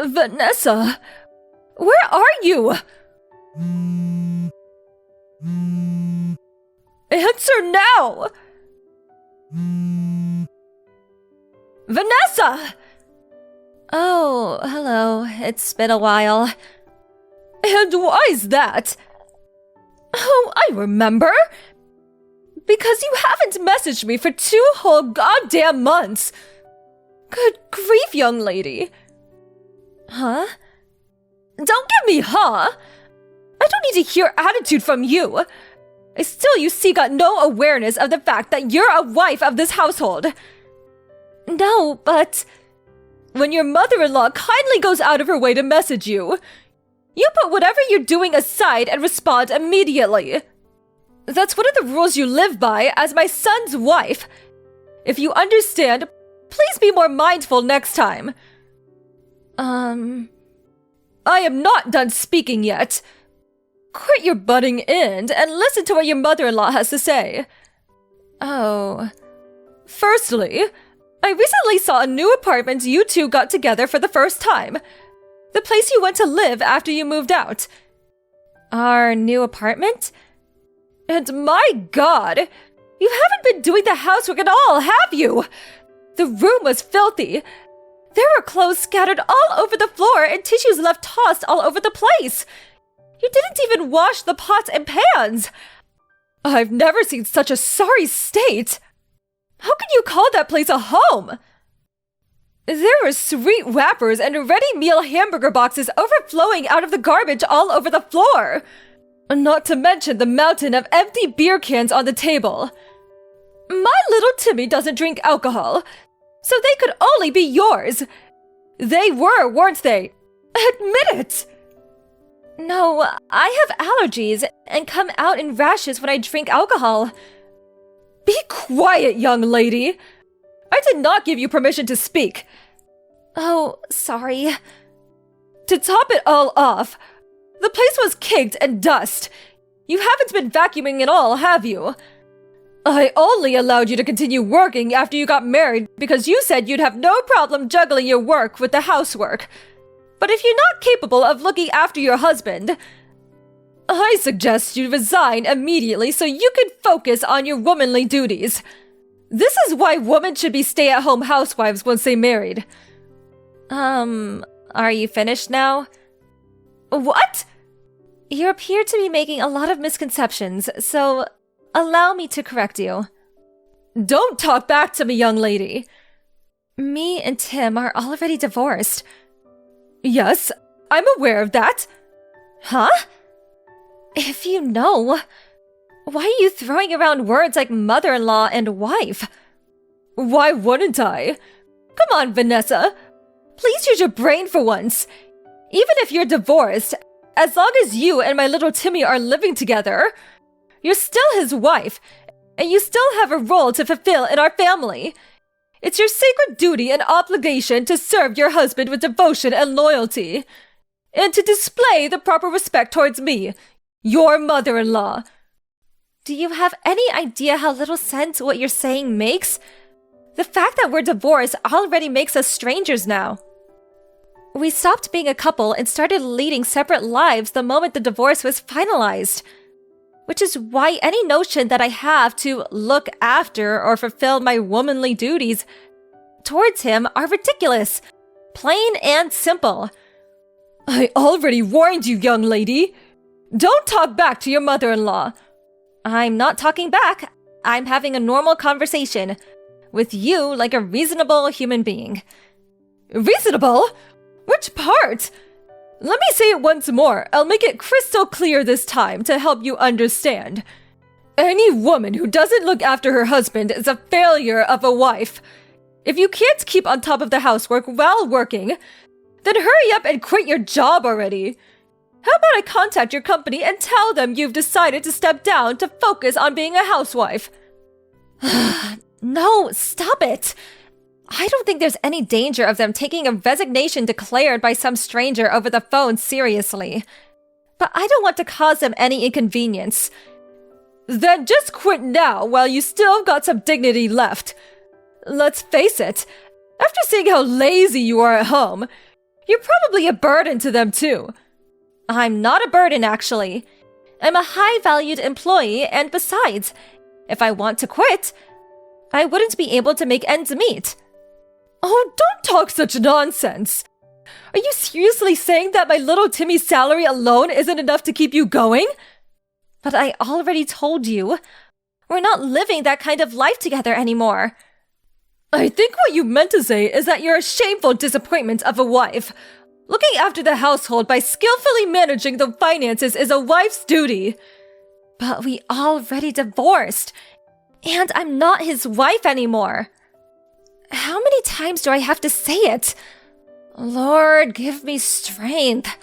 Vanessa, where are you? Answer now! Vanessa! Oh, hello. It's been a while. And why is that? Oh, I remember! Because you haven't messaged me for 2 whole goddamn months! Good grief, young lady. Huh? Don't give me huh! I don't need to hear attitude from you! I still, you see, got no awareness of the fact that you're a wife of this household. No, but when your mother-in-law kindly goes out of her way to message you, you put whatever you're doing aside and respond immediately. That's one of the rules you live by as my son's wife. If you understand, please be more mindful next time. I am not done speaking yet. Quit your butting in and listen to what your mother-in-law has to say. Oh. Firstly, I recently saw a new apartment you two got together for the first time. The place you went to live after you moved out. Our new apartment? And my God! You haven't been doing the housework at all, have you? The room was filthy. There were clothes scattered all over the floor and tissues left tossed all over the place. You didn't even wash the pots and pans. I've never seen such a sorry state. How can you call that place a home? There were sweet wrappers and ready meal hamburger boxes overflowing out of the garbage all over the floor. Not to mention the mountain of empty beer cans on the table. My little Timmy doesn't drink alcohol, so they could only be yours. They were, weren't they? Admit it! No, I have allergies and come out in rashes when I drink alcohol. Be quiet, young lady. I did not give you permission to speak. Oh, sorry. To top it all off, the place was caked in dust. You haven't been vacuuming at all, have you? I only allowed you to continue working after you got married because you said you'd have no problem juggling your work with the housework. But if you're not capable of looking after your husband, I suggest you resign immediately so you can focus on your womanly duties. This is why women should be stay-at-home housewives once they married. Are you finished now? What? You appear to be making a lot of misconceptions, so allow me to correct you. Don't talk back to me, young lady. Me and Tim are already divorced. Yes, I'm aware of that. Huh? If you know, why are you throwing around words like mother-in-law and wife? Why wouldn't I? Come on, Vanessa. Please use your brain for once. Even if you're divorced, as long as you and my little Timmy are living together, you're still his wife, and you still have a role to fulfill in our family. It's your sacred duty and obligation to serve your husband with devotion and loyalty, and to display the proper respect towards me, your mother-in-law. Do you have any idea how little sense what you're saying makes? The fact that we're divorced already makes us strangers now. We stopped being a couple and started leading separate lives the moment the divorce was finalized. Which is why any notion that I have to look after or fulfill my womanly duties towards him are ridiculous. Plain and simple. I already warned you, young lady. Don't talk back to your mother-in-law. I'm not talking back. I'm having a normal conversation with you like a reasonable human being. Reasonable? Which part? Let me say it once more. I'll make it crystal clear this time to help you understand. Any woman who doesn't look after her husband is a failure of a wife. If you can't keep on top of the housework while working, then hurry up and quit your job already. How about I contact your company and tell them you've decided to step down to focus on being a housewife? No, stop it. I don't think there's any danger of them taking a resignation declared by some stranger over the phone seriously. But I don't want to cause them any inconvenience. Then just quit now while you still got some dignity left. Let's face it, after seeing how lazy you are at home, You're probably a burden to them too. I'm not a burden, actually. I'm a high-valued employee, and besides, if I want to quit, I wouldn't be able to make ends meet. Oh, don't talk such nonsense. Are you seriously saying that my little Timmy's salary alone isn't enough to keep you going? But I already told you, we're not living that kind of life together anymore. I think what you meant to say is that you're a shameful disappointment of a wife. Looking after the household by skillfully managing the finances is a wife's duty. But we already divorced, and I'm not his wife anymore. How many times do I have to say it? Lord, give me strength.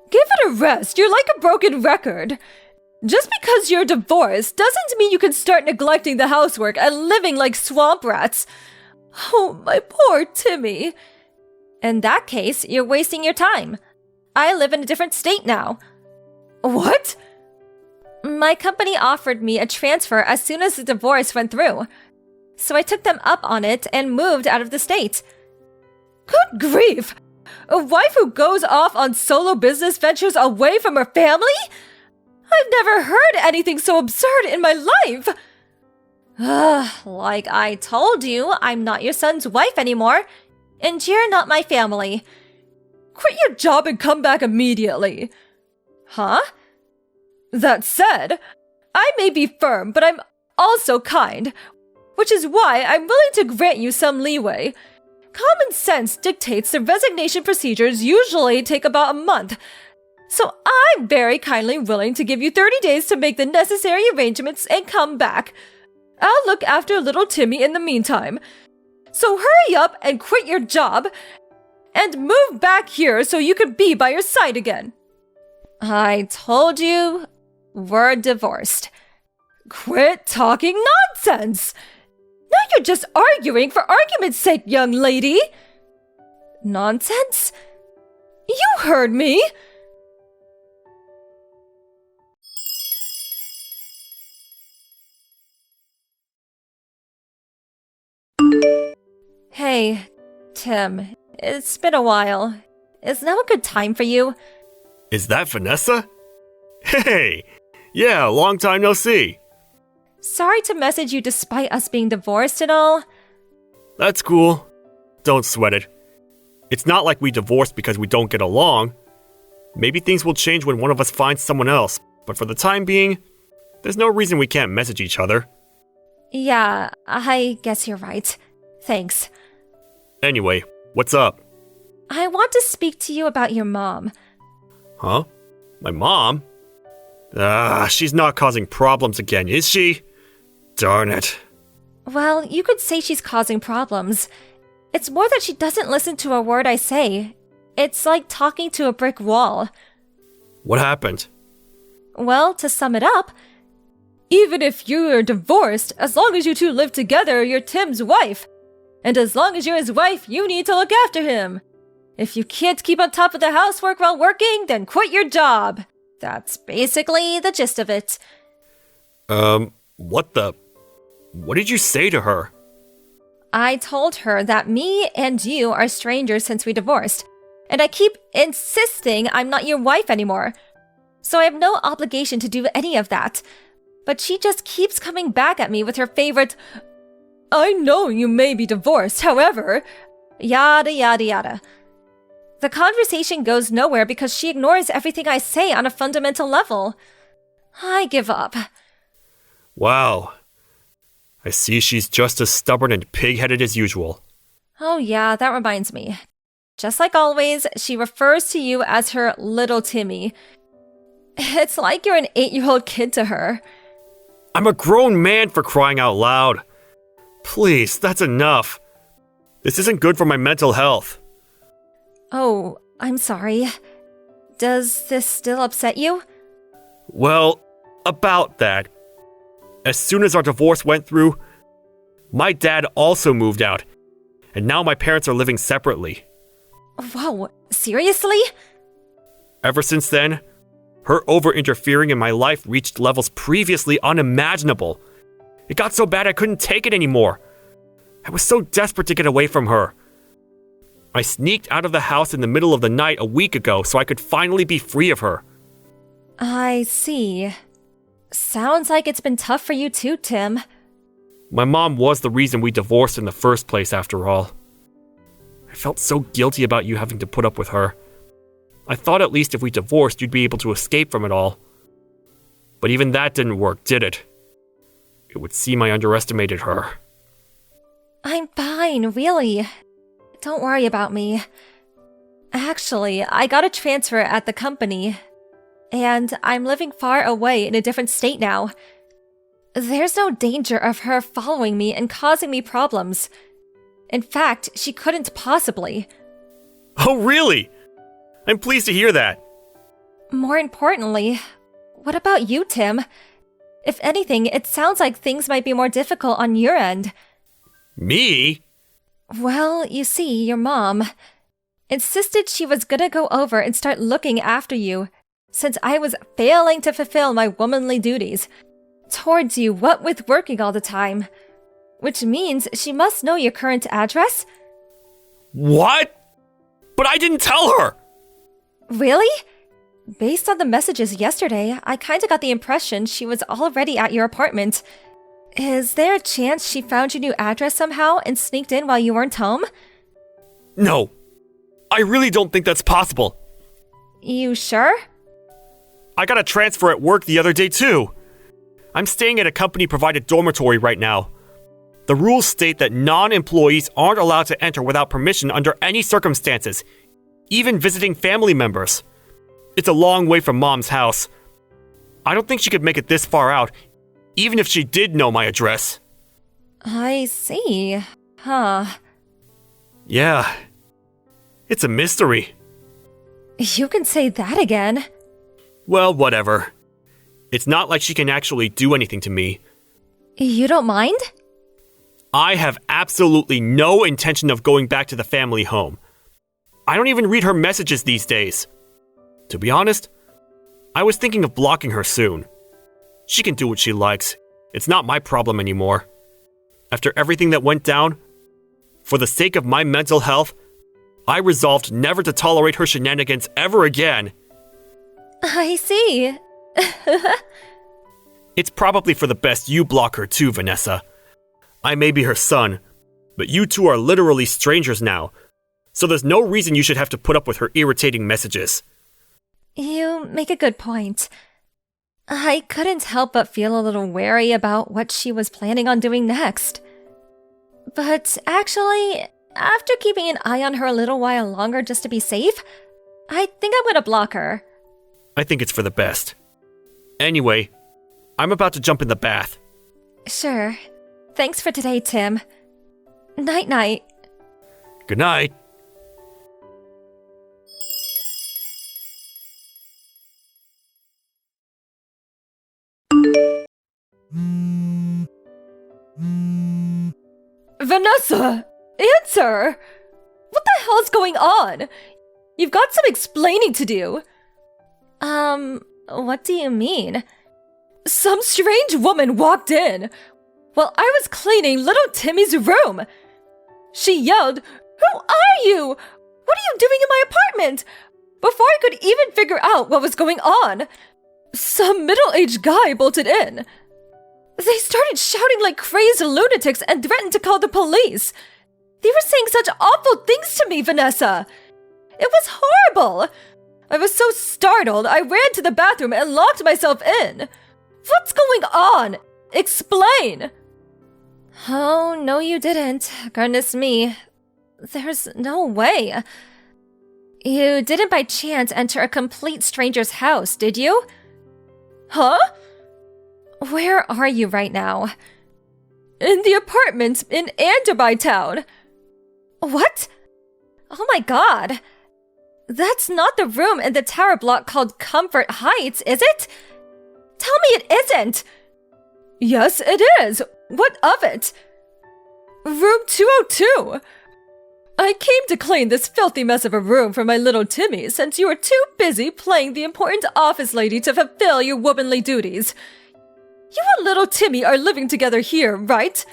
Give it a rest. You're like a broken record. Just because you're divorced doesn't mean you can start neglecting the housework and living like swamp rats. Oh, my poor Timmy. In that case, you're wasting your time. I live in a different state now. What? My company offered me a transfer as soon as the divorce went through. So I took them up on it and moved out of the state. Good grief! A wife who goes off on solo business ventures away from her family? I've never heard anything so absurd in my life! Like I told you, I'm not your son's wife anymore, and you're not my family. Quit your job and come back immediately. Huh? That said, I may be firm, but I'm also kind, which is why I'm willing to grant you some leeway. Common sense dictates the resignation procedures usually take about a month, so I'm very kindly willing to give you 30 days to make the necessary arrangements and come back. I'll look after little Timmy in the meantime. So hurry up and quit your job, and move back here so you can be by your side again. I told you, we're divorced. Quit talking nonsense! Now you're just arguing for argument's sake, young lady! Nonsense? You heard me! Hey, Tim. It's been a while. Is now a good time for you? Is that Vanessa? Hey! Yeah, long time no see. Sorry to message you despite us being divorced and all. That's cool. Don't sweat it. It's not like we divorced because we don't get along. Maybe things will change when one of us finds someone else, but for the time being, there's no reason we can't message each other. Yeah, I guess you're right. Thanks. Anyway, what's up? I want to speak to you about your mom. Huh? My mom? She's not causing problems again, is she? Darn it. Well, you could say she's causing problems. It's more that she doesn't listen to a word I say. It's like talking to a brick wall. What happened? Well, to sum it up, even if you're divorced, as long as you two live together, you're Tim's wife. And as long as you're his wife, you need to look after him. If you can't keep on top of the housework while working, then quit your job. That's basically the gist of it. What did you say to her? I told her that me and you are strangers since we divorced, and I keep insisting I'm not your wife anymore. So I have no obligation to do any of that. But she just keeps coming back at me with her favorite, I know you may be divorced, however, yada yada yada. The conversation goes nowhere because she ignores everything I say on a fundamental level. I give up. Wow. I see she's just as stubborn and pig-headed as usual. Oh yeah, that reminds me. Just like always, she refers to you as her little Timmy. It's like you're an 8-year-old kid to her. I'm a grown man, for crying out loud. Please, that's enough. This isn't good for my mental health. Oh, I'm sorry. Does this still upset you? Well, about that. As soon as our divorce went through, my dad also moved out, and now my parents are living separately. Whoa, seriously? Ever since then, her over-interfering in my life reached levels previously unimaginable. It got so bad I couldn't take it anymore. I was so desperate to get away from her. I sneaked out of the house in the middle of the night a week ago so I could finally be free of her. I see. Sounds like it's been tough for you too, Tim. My mom was the reason we divorced in the first place, after all. I felt so guilty about you having to put up with her. I thought at least if we divorced, you'd be able to escape from it all. But even that didn't work, did it? It would seem I underestimated her. I'm fine, really. Don't worry about me. Actually, I got a transfer at the company, and I'm living far away in a different state now. There's no danger of her following me and causing me problems. In fact, she couldn't possibly. Oh, really? I'm pleased to hear that. More importantly, what about you, Tim? If anything, it sounds like things might be more difficult on your end. Me? Well, you see, your mom insisted she was gonna go over and start looking after you, since I was failing to fulfill my womanly duties towards you, what with working all the time. Which means she must know your current address? What? But I didn't tell her! Really? Based on the messages yesterday, I kinda got the impression she was already at your apartment. Is there a chance she found your new address somehow and sneaked in while you weren't home? No. I really don't think that's possible. You sure? I got a transfer at work the other day too. I'm staying at a company-provided dormitory right now. The rules state that non-employees aren't allowed to enter without permission under any circumstances, even visiting family members. It's a long way from Mom's house. I don't think she could make it this far out, even if she did know my address. I see. Huh. Yeah. It's a mystery. You can say that again. Well, whatever. It's not like she can actually do anything to me. You don't mind? I have absolutely no intention of going back to the family home. I don't even read her messages these days. To be honest, I was thinking of blocking her soon. She can do what she likes. It's not my problem anymore. After everything that went down, for the sake of my mental health, I resolved never to tolerate her shenanigans ever again. I see. It's probably for the best you block her too, Vanessa. I may be her son, but you two are literally strangers now, so there's no reason you should have to put up with her irritating messages. You make a good point. I couldn't help but feel a little wary about what she was planning on doing next. But actually, after keeping an eye on her a little while longer just to be safe, I think I'm gonna block her. I think it's for the best. Anyway, I'm about to jump in the bath. Sure. Thanks for today, Tim. Night-night. Good night. Vanessa! Answer! What the hell's going on? You've got some explaining to do. What do you mean? Some strange woman walked in while I was cleaning little Timmy's room. She yelled, "Who are you? What are you doing in my apartment?" Before I could even figure out what was going on, some middle-aged guy bolted in. They started shouting like crazy lunatics and threatened to call the police. They were saying such awful things to me, Vanessa. It was horrible. I was so startled, I ran to the bathroom and locked myself in. What's going on? Explain. Oh, no you didn't. Goodness me. There's no way. You didn't by chance enter a complete stranger's house, did you? Huh? Where are you right now? In the apartment in Anderby Town. What? Oh my god. That's not the room in the tower block called Comfort Heights, is it? Tell me it isn't! Yes, it is! What of it? Room 202! I came to clean this filthy mess of a room for my little Timmy since you were too busy playing the important office lady to fulfill your womanly duties. You and little Timmy are living together here, right?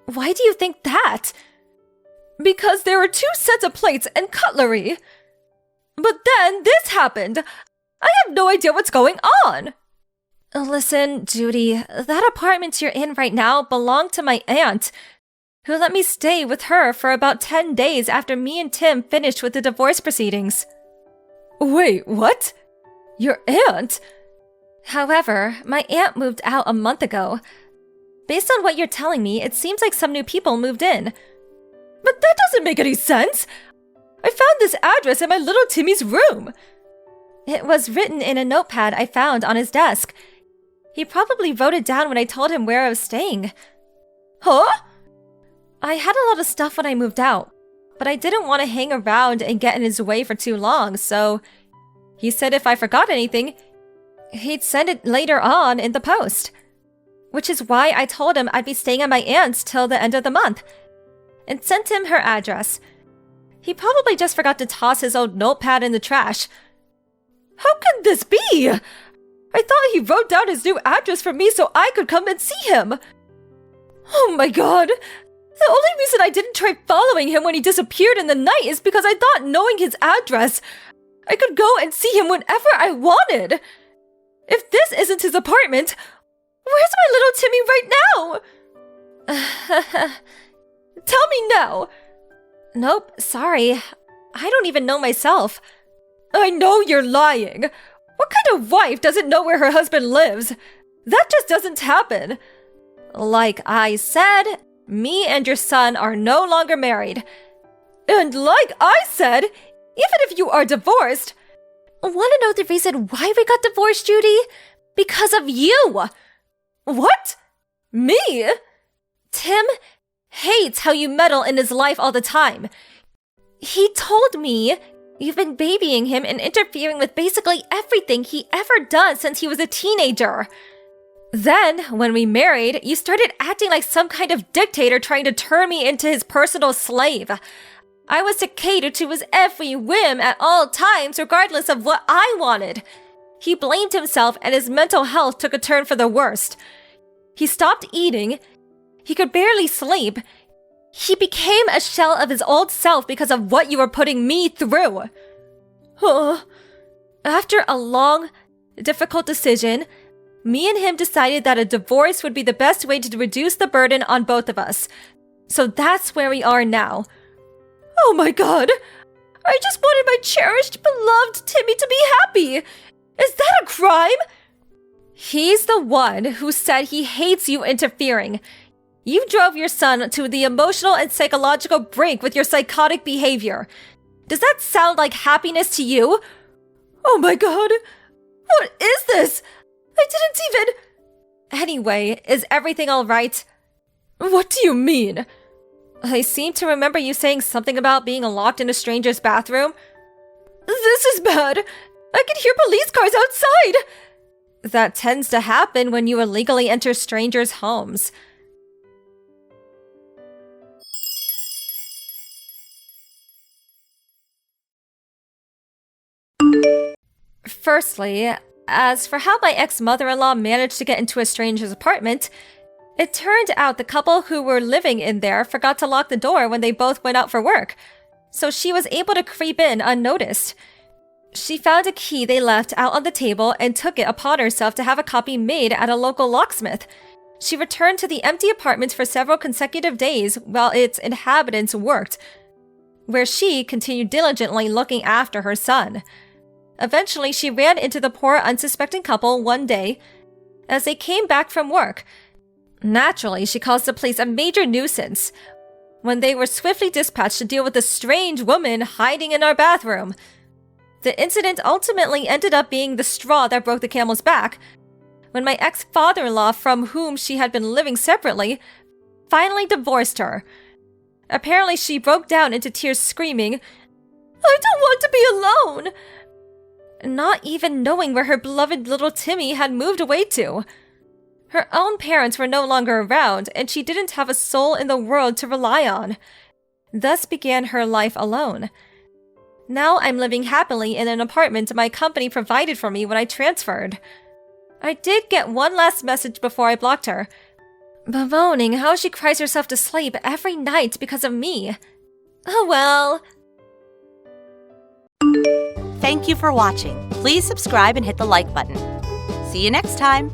Why do you think that? because there were 2 sets of plates and cutlery. But then this happened. I have no idea what's going on. Listen, Judy, that apartment you're in right now belonged to my aunt, who let me stay with her for about 10 days after me and Tim finished with the divorce proceedings. Wait, what? Your aunt? However, my aunt moved out a month ago. Based on what you're telling me, it seems like some new people moved in. But that doesn't make any sense! I found this address in my little Timmy's room. It was written in a notepad I found on his desk. He probably wrote it down when I told him where I was staying. Huh? I had a lot of stuff when I moved out, but I didn't want to hang around and get in his way for too long, so he said if I forgot anything, he'd send it later on in the post. Which is why I told him I'd be staying at my aunt's till the end of the month, and sent him her address. He probably just forgot to toss his old notepad in the trash. How could this be? I thought he wrote down his new address for me so I could come and see him. Oh my god. The only reason I didn't try following him when he disappeared in the night is because I thought knowing his address, I could go and see him whenever I wanted. If this isn't his apartment, where's my little Timmy right now? Tell me now. Nope, sorry. I don't even know myself. I know you're lying. What kind of wife doesn't know where her husband lives? That just doesn't happen. Like I said, me and your son are no longer married. And like I said, even if you are divorced... Want to know the reason why we got divorced, Judy? Because of you! What? Me? Tim hates how you meddle in his life all the time. He told me you've been babying him and interfering with basically everything he ever does since he was a teenager. Then, when we married, you started acting like some kind of dictator trying to turn me into his personal slave. I was to cater to his every whim at all times, regardless of what I wanted. He blamed himself and his mental health took a turn for the worst. He stopped eating. He could barely sleep. He became a shell of his old self because of what you were putting me through. After a long, difficult decision, me and him decided that a divorce would be the best way to reduce the burden on both of us. So that's where we are now. Oh my god! I just wanted my cherished, beloved Timmy to be happy! Is that a crime? He's the one who said he hates you interfering. You drove your son to the emotional and psychological brink with your psychotic behavior. Does that sound like happiness to you? Oh my god! What is this? I didn't even... Anyway, is everything alright? What do you mean? I seem to remember you saying something about being locked in a stranger's bathroom. This is bad! I can hear police cars outside! That tends to happen when you illegally enter strangers' homes. Firstly, as for how my ex-mother-in-law managed to get into a stranger's apartment, it turned out the couple who were living in there forgot to lock the door when they both went out for work, so she was able to creep in unnoticed. She found a key they left out on the table and took it upon herself to have a copy made at a local locksmith. She returned to the empty apartment for several consecutive days while its inhabitants worked, where she continued diligently looking after her son. Eventually, she ran into the poor, unsuspecting couple one day as they came back from work. Naturally, she caused the police a major nuisance when they were swiftly dispatched to deal with a strange woman hiding in our bathroom. The incident ultimately ended up being the straw that broke the camel's back when my ex-father-in-law, from whom she had been living separately, finally divorced her. Apparently, she broke down into tears screaming, "I don't want to be alone!" Not even knowing where her beloved little Timmy had moved away to. Her own parents were no longer around, and she didn't have a soul in the world to rely on. Thus began her life alone. Now I'm living happily in an apartment my company provided for me when I transferred. I did get one last message before I blocked her, bemoaning how she cries herself to sleep every night because of me. Oh well. Thank you for watching. Please subscribe and hit the like button. See you next time.